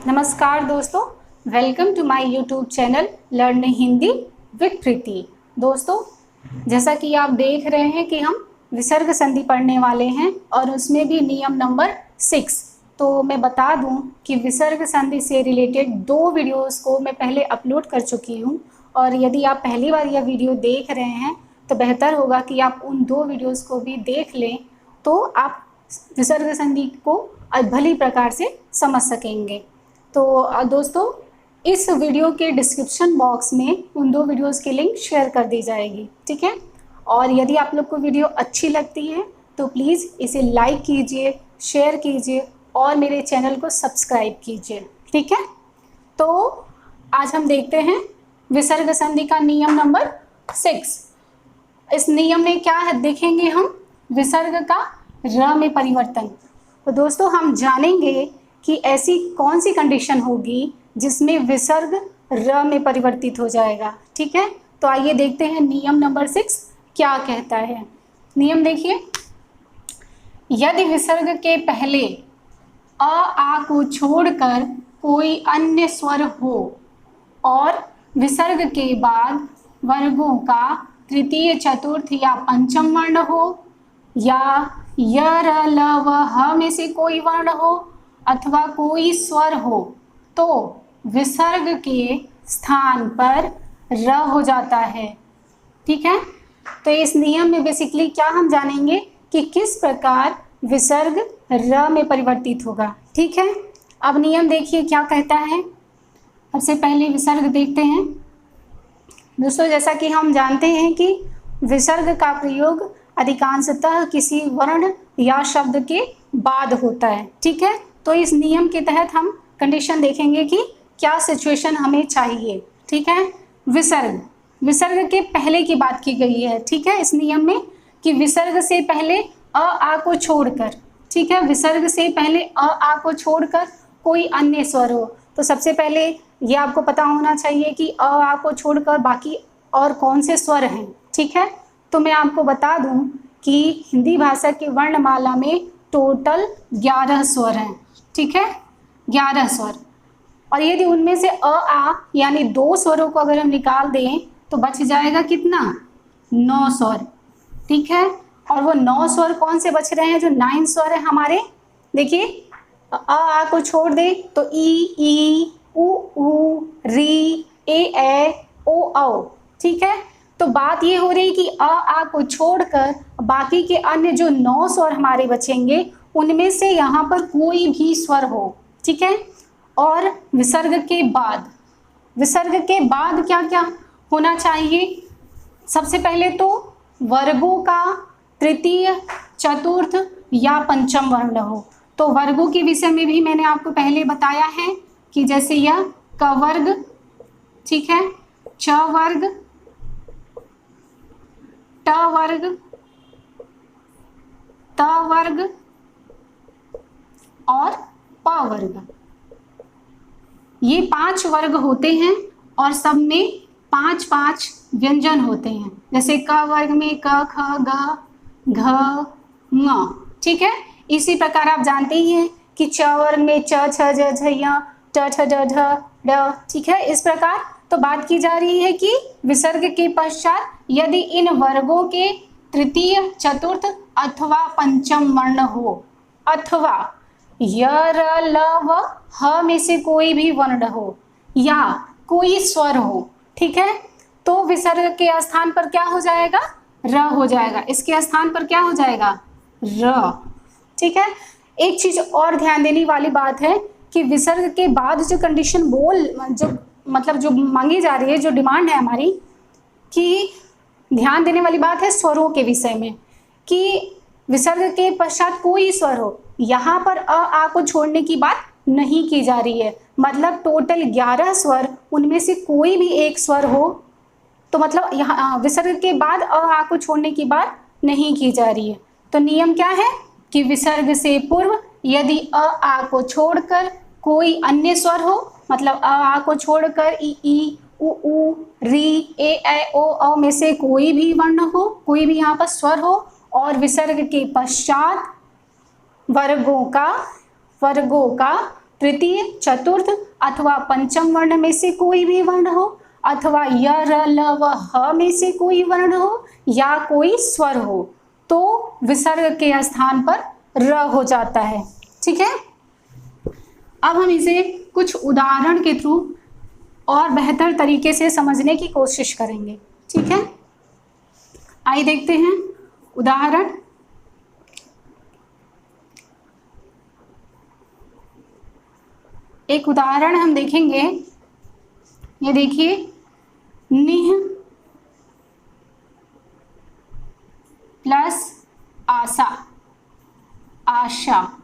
नमस्कार दोस्तों, welcome to my YouTube channel learn Hindi with Preeti. दोस्तों, जैसा कि आप देख रहे हैं कि हम विसर्ग संधि पढ़ने वाले हैं और उसमें भी नियम नंबर 6। तो मैं बता दूं कि विसर्ग संधि से रिलेटेड 2 वीडियोस को मैं पहले अपलोड कर चुकी हूं और यदि आप पहली बार यह वीडियो देख रहे हैं तो बेहतर होगा कि आप उन 2 वीडियोस को भी देख लें, तो आप विसर्ग संधि को भली प्रकार से समझ सकेंगे। तो दोस्तों, इस वीडियो के डिस्क्रिप्शन बॉक्स में उन 2 वीडियोस की लिंक शेयर कर दी जाएगी, ठीक है। और यदि आप लोग को वीडियो अच्छी लगती है तो प्लीज़ इसे लाइक कीजिए, शेयर कीजिए और मेरे चैनल को सब्सक्राइब कीजिए, ठीक है। तो आज हम देखते हैं विसर्ग संधि का नियम नंबर 6। इस नियम में क्या है देखेंगे हम, विसर्ग का र में परिवर्तन। तो दोस्तों, हम जानेंगे कि ऐसी कौन सी कंडीशन होगी जिसमें विसर्ग र में परिवर्तित हो जाएगा, ठीक है। तो आइए देखते हैं नियम नंबर 6 क्या कहता है। नियम देखिए, यदि विसर्ग के पहले आ को छोड़कर कोई अन्य स्वर हो और विसर्ग के बाद वर्गों का तृतीय, चतुर्थ या पंचम वर्ण हो, या य, र, ल, व, ह में से कोई वर्ण हो अथवा कोई स्वर हो, तो विसर्ग के स्थान पर र हो जाता है, ठीक है। तो इस नियम में बेसिकली क्या हम जानेंगे कि किस प्रकार विसर्ग र में परिवर्तित होगा, ठीक है। अब नियम देखिए क्या कहता है। सबसे पहले विसर्ग देखते हैं। दोस्तों, जैसा कि हम जानते हैं कि विसर्ग का प्रयोग अधिकांशतः किसी वर्ण या शब्द के बाद होता है, ठीक है। तो इस नियम के तहत हम कंडीशन देखेंगे कि क्या सिचुएशन हमें चाहिए, ठीक है। विसर्ग के पहले की बात की गई है, ठीक है, इस नियम में कि विसर्ग से पहले आ को छोड़कर, ठीक है, विसर्ग से पहले आ को छोड़कर कोई अन्य स्वर हो। तो सबसे पहले ये आपको पता होना चाहिए कि आ को छोड़कर बाकी और कौन से स्वर हैं, ठीक है। तो मैं आपको बता दूं कि हिंदी भाषा की वर्णमाला में टोटल 11 स्वर हैं, ठीक है, 11 स्वर। और यदि उनमें से आ यानी 2 स्वरों को अगर हम निकाल दें तो बच जाएगा कितना, 9 स्वर, ठीक है। और वो 9 स्वर कौन से बच रहे हैं, जो 9 स्वर है हमारे। देखिए, आ को छोड़ दे तो ई, उ, री, ए, ओ, औ, ठीक है। तो बात ये हो रही कि आ को छोड़कर बाकी के अन्य जो 9 स्वर हमारे बचेंगे उनमें से यहाँ पर कोई भी स्वर हो, ठीक है। और विसर्ग के बाद क्या क्या होना चाहिए। सबसे पहले तो वर्गों का तृतीय, चतुर्थ या पंचम वर्ण हो। तो वर्गों के विषय में भी मैंने आपको पहले बताया है कि जैसे यह क वर्ग, ठीक है, च वर्ग, ट वर्ग, त वर्ग और प वर्ग, ये 5 वर्ग होते हैं और सब में 5-5 व्यंजन होते हैं। जैसे क वर्ग में क, ख, ग, घ, ङ, ठीक है। इसी प्रकार आप जानते ही हैं कि च वर्ग में च, छ, ज, झ, य, ट, ठ, ड, ढ, ड, ठीक है। इस प्रकार तो बात की जा रही है कि विसर्ग के पश्चात यदि इन वर्गों के तृतीय, चतुर्थ अथवा पंचम वर्ण हो अथवा य, र, ल, व, ह में से कोई भी वर्ण हो या कोई स्वर हो, ठीक है, तो विसर्ग के स्थान पर क्या हो जाएगा, र हो जाएगा। इसके स्थान पर क्या हो जाएगा, र, ठीक है। एक चीज और ध्यान देने वाली बात है कि विसर्ग के बाद जो कंडीशन जो मांगी जा रही है, जो डिमांड है हमारी, कि ध्यान देने वाली बात है स्वरों के विषय में कि विसर्ग के पश्चात कोई स्वर हो। यहाँ पर आ को छोड़ने की बात नहीं की जा रही है, मतलब टोटल 11 स्वर, उनमें से कोई भी एक स्वर हो, तो मतलब यहाँ विसर्ग के बाद आ को छोड़ने की बात नहीं की जा रही है। तो नियम क्या है कि विसर्ग से पूर्व यदि आ को छोड़कर कोई अन्य स्वर हो, मतलब आ को छोड़कर ई, उ, री, ए, ओ, औ में से कोई भी वर्ण हो, कोई भी यहाँ पर स्वर हो, और विसर्ग के पश्चात वर्गों का तृतीय, चतुर्थ अथवा पंचम वर्ण में से कोई भी वर्ण हो, अथवा य, र, ल व ह में से कोई वर्ण हो, या कोई स्वर हो, तो विसर्ग के स्थान पर र हो जाता है। ठीक है, अब हम इसे कुछ उदाहरण के थ्रू और बेहतर तरीके से समझने की कोशिश करेंगे। ठीक है, आइए देखते हैं उदाहरण। एक उदाहरण हम देखेंगे, ये देखिए, निह प्लस आशा, आशा,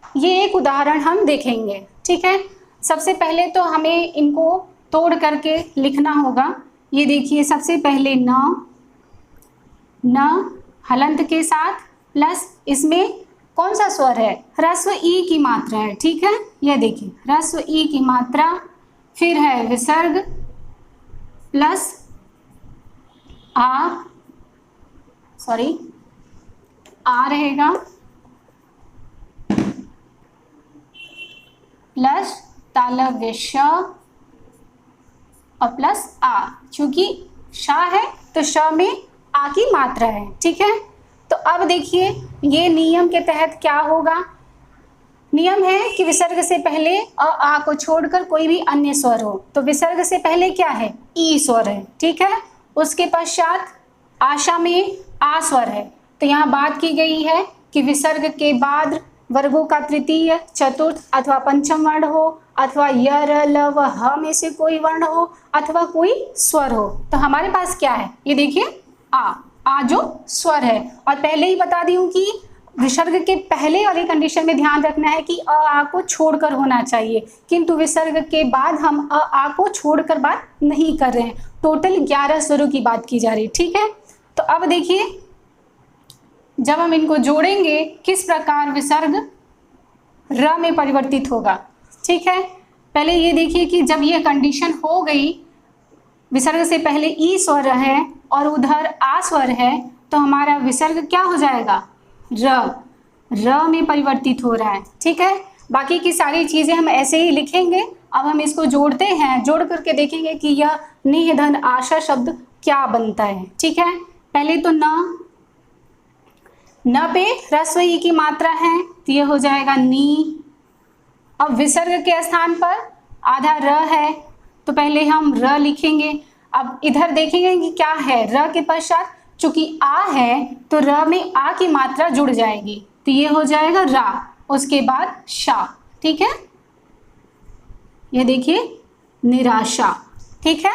ये एक उदाहरण हम देखेंगे। ठीक है, सबसे पहले तो हमें इनको तोड़ करके लिखना होगा। ये देखिए, सबसे पहले न हलंत के साथ प्लस इसमें कौन सा स्वर है, ह्रस्व ई की मात्रा है। ठीक है, यह देखिए ह्रस्व ई की मात्रा, फिर है विसर्ग प्लस आ रहेगा प्लस तालव्य श और प्लस आ, क्योंकि शा है तो श में आ की मात्रा है। ठीक है, तो अब देखिए ये नियम के तहत क्या होगा। नियम है कि विसर्ग से पहले अ आ को छोड़कर कोई भी अन्य स्वर हो, तो विसर्ग से पहले क्या है, ई स्वर है। ठीक है, उसके पश्चात आशा में आ स्वर है। तो यहाँ बात की गई है कि विसर्ग के बाद वर्गों का तृतीय, चतुर्थ अथवा पंचम वर्ण हो, अथवा य, र, ल व ह में से कोई वर्ण हो, अथवा कोई स्वर हो। तो हमारे पास क्या है, ये देखिए आ जो स्वर है। और पहले ही बता दी हूँ कि विसर्ग के पहले वाली कंडीशन में ध्यान रखना है कि अ आ को छोड़कर होना चाहिए, किंतु विसर्ग के बाद हम अ आ को छोड़कर बात नहीं कर रहे हैं। टोटल 11 स्वरों की बात की जा रही है। ठीक है, तो अब देखिए जब हम इनको जोड़ेंगे किस प्रकार विसर्ग र में परिवर्तित होगा। ठीक है, पहले ये देखिए कि जब ये कंडीशन हो गई, विसर्ग से पहले ई स्वर है और उधर आ स्वर है, तो हमारा विसर्ग क्या हो जाएगा, र में परिवर्तित हो रहा है। ठीक है, बाकी की सारी चीजें हम ऐसे ही लिखेंगे। अब हम इसको जोड़ते हैं, जोड़ करके देखेंगे कि यह निह धन आशा शब्द क्या बनता है। ठीक है, पहले तो न पे ह्रस्व ई की मात्रा है, तो यह हो जाएगा नी। अब विसर्ग के स्थान पर आधा र है, तो पहले हम र लिखेंगे। अब इधर देखेंगे कि क्या है, र के पश्चात चूंकि आ है तो र में आ की मात्रा जुड़ जाएगी, तो ये हो जाएगा रा, उसके बाद शा। ठीक है, ये देखिए निराशा। ठीक है,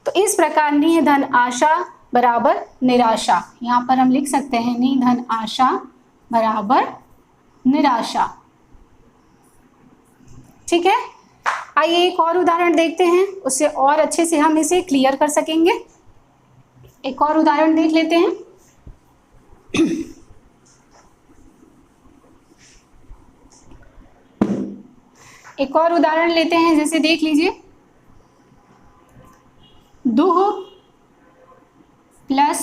तो इस प्रकार निह धन आशा बराबर निराशा, यहाँ पर हम लिख सकते हैं निह धन आशा बराबर निराशा। ठीक है, आइए एक और उदाहरण देखते हैं, उससे और अच्छे से हम इसे क्लियर कर सकेंगे। एक और उदाहरण देख लेते हैं। एक और उदाहरण लेते हैं, जैसे देख लीजिए, दुह प्लस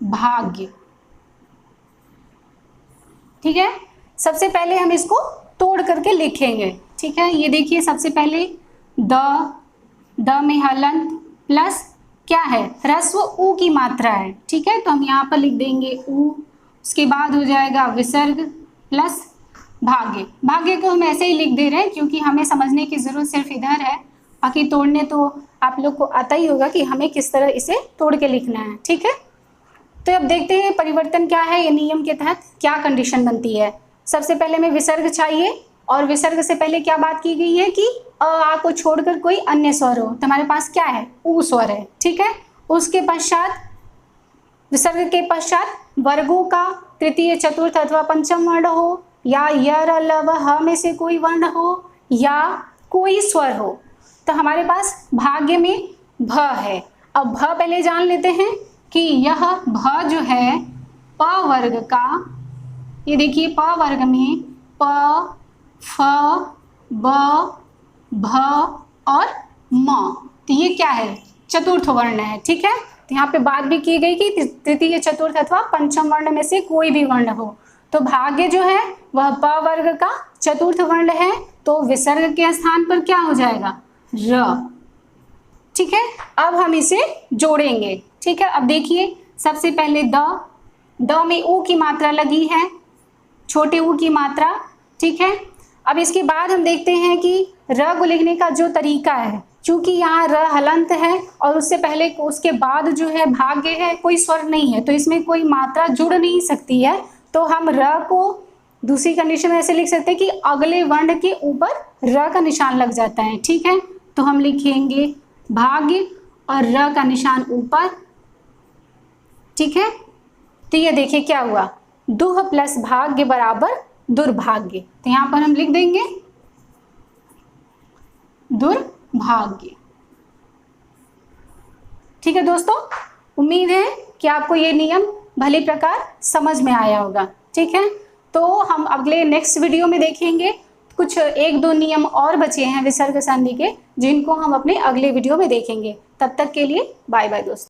भाग्य। ठीक है, सबसे पहले हम इसको तोड़ करके लिखेंगे। ठीक है, ये देखिए सबसे पहले द में हलंत प्लस क्या है, ह्रस्व ऊ की मात्रा है। ठीक है, तो हम यहाँ पर लिख देंगे ऊ, उसके बाद हो जाएगा विसर्ग प्लस भाग्य। भाग्य को हम ऐसे ही लिख दे रहे हैं क्योंकि हमें समझने की जरूरत सिर्फ इधर है, बाकी तोड़ने तो आप लोग को आता ही होगा कि हमें किस तरह इसे तोड़ के लिखना है। ठीक है, तो अब देखते हैं परिवर्तन क्या है, ये नियम के तहत क्या कंडीशन बनती है। सबसे पहले हमें विसर्ग चाहिए, और विसर्ग से पहले क्या बात की गई है कि अ आ को छोड़कर कोई अन्य स्वर हो, तो हमारे पास क्या है, ऊ स्वर है। ठीक है, उसके पश्चात विसर्ग के पश्चात वर्गों का तृतीय, चतुर्थ अथवा पंचम वर्ण हो, या य, र, ल व ह में से कोई वर्ण हो, या कोई स्वर हो। तो हमारे पास भाग्य में भ है। अब भ पहले जान लेते हैं कि यह भ जो है प वर्ग का, ये देखिए प वर्ग में प, फ, ब, भ और म, तो ये क्या है, चतुर्थ वर्ण है। ठीक है, तो यहाँ पे बात भी की गई कि तृतीय, चतुर्थ अथवा पंचम वर्ण में से कोई भी वर्ण हो। तो भाग्य जो है वह प वर्ग का चतुर्थ वर्ण है, तो विसर्ग के स्थान पर क्या हो जाएगा, र। ठीक है, अब हम इसे जोड़ेंगे। ठीक है, अब देखिए सबसे पहले द में ऊ की मात्रा लगी है, छोटे ऊ की मात्रा। ठीक है, अब इसके बाद हम देखते हैं कि र को लिखने का जो तरीका है, चूंकि यहाँ र हलंत है और उससे पहले उसके बाद जो है भाग्य है, कोई स्वर नहीं है, तो इसमें कोई मात्रा जुड़ नहीं सकती है। तो हम र को दूसरी कंडीशन में ऐसे लिख सकते हैं कि अगले वर्ण के ऊपर र का निशान लग जाता है। ठीक है, तो हम लिखेंगे भाग्य और र का निशान ऊपर। ठीक है, तो ये देखिए क्या हुआ, दुह प्लस भाग्य बराबर दुर्भाग्य, तो यहाँ पर हम लिख देंगे दुर्भाग्य। ठीक है दोस्तों, उम्मीद है कि आपको ये नियम भली प्रकार समझ में आया होगा। ठीक है, तो हम अगले नेक्स्ट वीडियो में देखेंगे कुछ 1-2 नियम और बचे हैं विसर्ग संधि के, जिनको हम अपने अगले वीडियो में देखेंगे। तब तक के लिए बाय बाय दोस्तों।